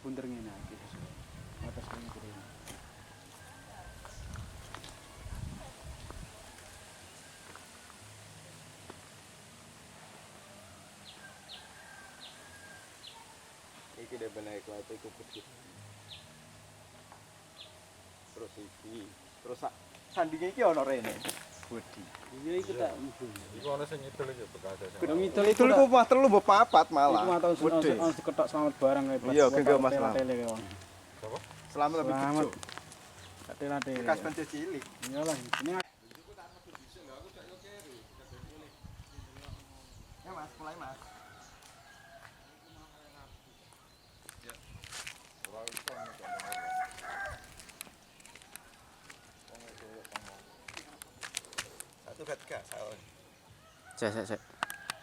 bunter ngene iki. Atas kene kiri. Iki deh naik laut iku putih. Terus iki, terus sandinge iki ana rene. Budi. Iya iku tak mbu. Iku ana sing ngidul iki bekase. Gedung ngidul Itu iku mah telu mbok papat iku malah. mah tahun Gede. ketok selamat barang kae. Iya, genggo Mas. Sapa? Selamat lebih Selamat. kecil. Ate-ate. Bekas pencet cilik. Iyalah, ini Ya Mas, mulai Mas. Satu ketiga, sahur. Cek.